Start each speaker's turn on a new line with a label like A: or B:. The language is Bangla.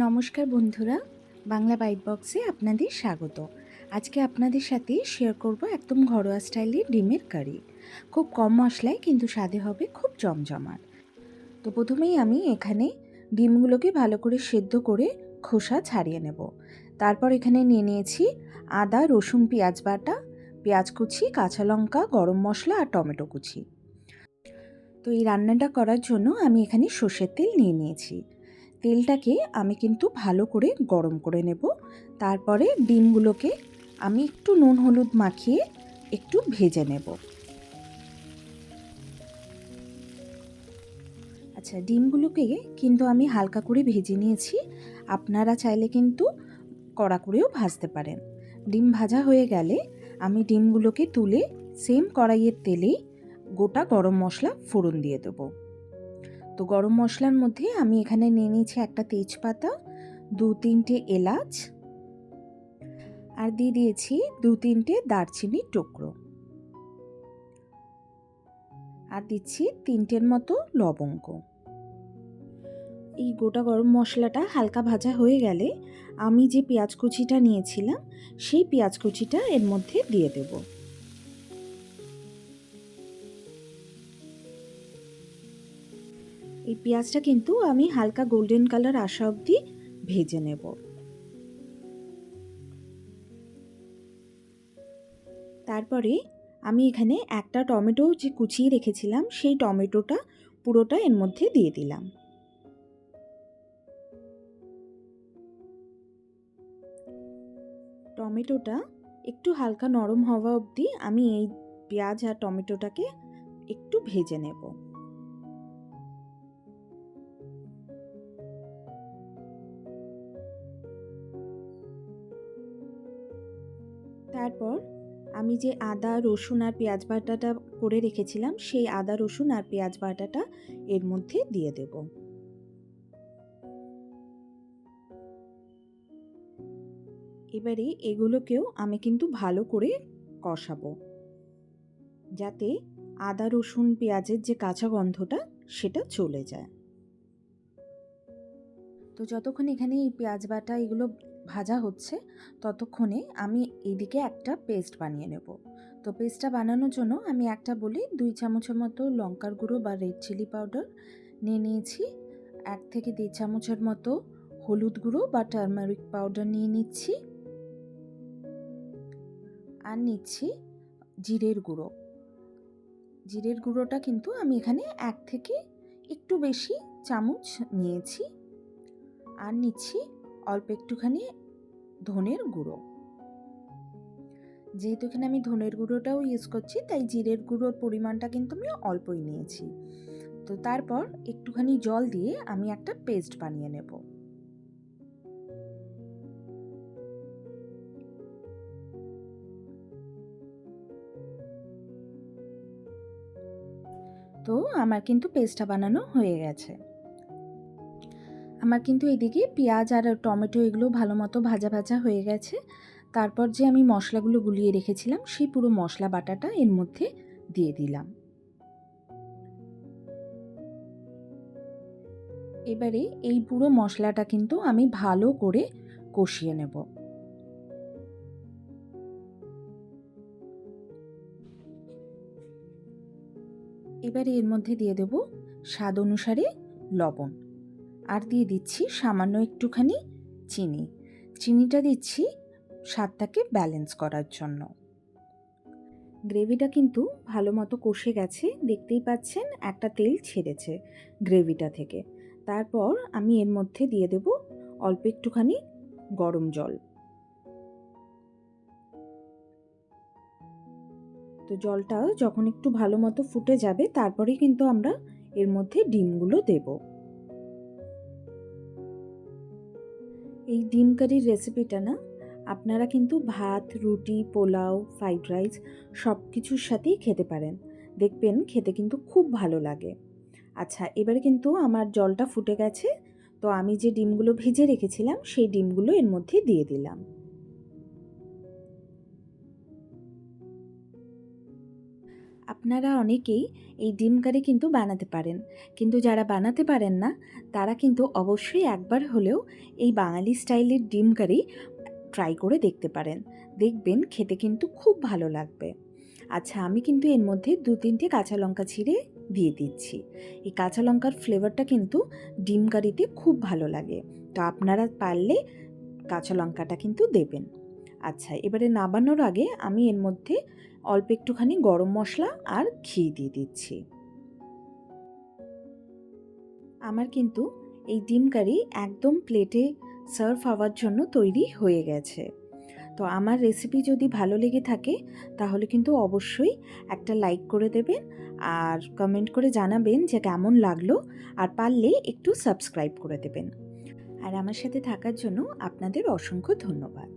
A: নমস্কার বন্ধুরা, বাংলা বাইট বক্সে আপনাদের স্বাগত। আজকে আপনাদের সাথে শেয়ার করব একদম ঘরোয়া স্টাইলে ডিমের কারি। খুব কম মশলায় কিন্তু স্বাদে হবে খুব জমজমাট। তো প্রথমেই আমি এখানে ডিমগুলোকে ভালো করে সেদ্ধ করে খোসা ছাড়িয়ে নেব। তারপর এখানে নিয়ে নিয়েছি আদা, রসুন, পেঁয়াজ বাটা, পেঁয়াজ কুচি, কাঁচা লঙ্কা, গরম মশলা আর টমেটো কুচি। তো এই রান্নাটা করার জন্য আমি এখানে সর্ষের তেল নিয়ে নিয়েছি। তেলটাকে আমি কিন্তু ভালো করে গরম করে নেব। তারপরে ডিমগুলোকে আমি একটু নুন হলুদ মাখিয়ে একটু ভেজে নেব। আচ্ছা, ডিমগুলোকে কিন্তু আমি হালকা করে ভেজে নিয়েছি। আপনারা চাইলে কিন্তু কড়া করেও ভাজতে পারেন। ডিম ভাজা হয়ে গেলে আমি ডিমগুলোকে তুলে সেম কড়াইয়ের তেলেই গোটা গরম মশলা ফোড়ন দিয়ে দেবো। তো গরম মশলার মধ্যে আমি এখানে নিয়ে নিয়েছি একটা তেজপাতা, 2-3টে এলাচ, আর দিয়ে দিয়েছি 2-3টে দারচিনির টুকরো, আর দিচ্ছি 3টের মতো লবঙ্গ। এই গোটা গরম মশলাটা হালকা ভাজা হয়ে গেলে আমি যে পেঁয়াজ কুচিটা নিয়েছিলাম সেই পেঁয়াজ কুচিটা এর মধ্যে দিয়ে দেব। এই পেঁয়াজটা কিন্তু আমি হালকা গোল্ডেন কালার আসা অবধি ভেজে নেব। তারপরে আমি এখানে একটা টমেটো যে কুচিয়ে রেখেছিলাম সেই টমেটোটা পুরোটা এর মধ্যে দিয়ে দিলাম। টমেটোটা একটু হালকা নরম হওয়া অবধি আমি এই পেঁয়াজ আর টমেটোটাকে একটু ভেজে নেব। তারপর আমি যে আদা রসুন আর পেঁয়াজ বাটাটা করে রেখেছিলাম সেই আদা রসুন আর পেঁয়াজ বাটাটা এর মধ্যে দিয়ে দেব। এবারে এগুলোকেও আমি কিন্তু ভালো করে কষাবো, যাতে আদা রসুন পেঁয়াজের যে কাঁচা গন্ধটা সেটা চলে যায়। তো যতক্ষণ এখানে এই পেঁয়াজ বাটা এগুলো ভাজা হচ্ছে ততক্ষণে আমি এইদিকে একটা পেস্ট বানিয়ে নেব। তো পেস্টটা বানানোর জন্য আমি একটা বলি 2 চামচের মতো লঙ্কার গুঁড়ো বা রেড চিলি পাউডার নিয়ে নিয়েছি, 1 থেকে 1.5 চামচের মতো হলুদ গুঁড়ো বা টারমারিক পাউডার নিয়ে নিচ্ছি, আর নিচ্ছি জিরের গুঁড়ো। জিরের গুঁড়োটা কিন্তু আমি এখানে 1 থেকে একটু বেশি চামচ নিয়েছি, আর নিচ্ছি অল্প একটুখানি ধনের গুঁড়ো। যেহেতু এখানে আমি ধনের গুঁড়োটাও ইউজ করছি তাই জিরের গুঁড়োর পরিমাণটা কিন্তু আমি অল্পই নিয়েছি। তো তারপর একটুখানি জল দিয়ে আমি একটা পেস্ট বানিয়ে নেব। তো আমার কিন্তু পেস্টটা বানানো হয়ে গেছে। আমার কিন্তু এদিকে পেঁয়াজ আর টমেটো এগুলো ভালো মতো ভাজা ভাজা হয়ে গেছে। তারপর যে আমি মশলাগুলো গুলিয়ে রেখেছিলাম সেই পুরো মশলা বাটাটা এর মধ্যে দিয়ে দিলাম। এবারে এই পুরো মশলাটা কিন্তু আমি ভালো করে কষিয়ে নেব। এবারে এর মধ্যে দিয়ে দেব স্বাদ অনুসারে লবণ, আর দিয়ে দিচ্ছি সামান্য একটুখানি চিনি। চিনিটা দিচ্ছি স্বাদটাকে ব্যালেন্স করার জন্য। গ্রেভিটা কিন্তু ভালো মতো কষে গেছে, দেখতেই পাচ্ছেন একটা তেল ছেড়েছে গ্রেভিটা থেকে। তারপর আমি এর মধ্যে দিয়ে দেব অল্প একটুখানি গরম জল। তো জলটা যখন একটু ভালো মতো ফুটে যাবে তারপরেই কিন্তু আমরা এর মধ্যে ডিমগুলো দেব। এই ডিম কারির রেসিপিটা না আপনারা কিন্তু ভাত, রুটি, পোলাও, ফ্রাইড রাইস সব কিছুর সাথেই খেতে পারেন, দেখবেন খেতে কিন্তু খুব ভালো লাগে। আচ্ছা, এবারে কিন্তু আমার জলটা ফুটে গেছে, তো আমি যে ডিমগুলো ভেজে রেখেছিলাম সেই ডিমগুলো এর মধ্যে দিয়ে দিলাম। আপনারা অনেকেই এই ডিম কারি কিন্তু বানাতে পারেন, কিন্তু যারা বানাতে পারেন না তারা কিন্তু অবশ্যই একবার হলেও এই বাঙালি স্টাইলের ডিম কারি ট্রাই করে দেখতে পারেন। দেখবেন খেতে কিন্তু খুব ভালো লাগবে। আচ্ছা, আমি কিন্তু এর মধ্যে 2-3টে কাঁচা লঙ্কা ছিঁড়ে দিয়ে দিচ্ছি। এই কাঁচা লঙ্কার ফ্লেভারটা কিন্তু ডিম কারিতে খুব ভালো লাগে, তো আপনারা পারলে কাঁচা লঙ্কাটা কিন্তু দেবেন। আচ্ছা, এবারে নামানোর আগে আমি এর মধ্যে অল্প একটুখানি গরম মশলা আর ঘি দিয়ে দিচ্ছি। আমার কিন্তু এই ডিম কারি একদম প্লেটে সার্ভ হওয়ার জন্য তৈরি হয়ে গেছে। তো আমার রেসিপি যদি ভালো লেগে থাকে তাহলে কিন্তু অবশ্যই একটা লাইক করে দেবেন আর কমেন্ট করে জানাবেন যে কেমন লাগলো, আর পারলে একটু সাবস্ক্রাইব করে দেবেন। আর আমার সাথে থাকার জন্য আপনাদের অসংখ্য ধন্যবাদ।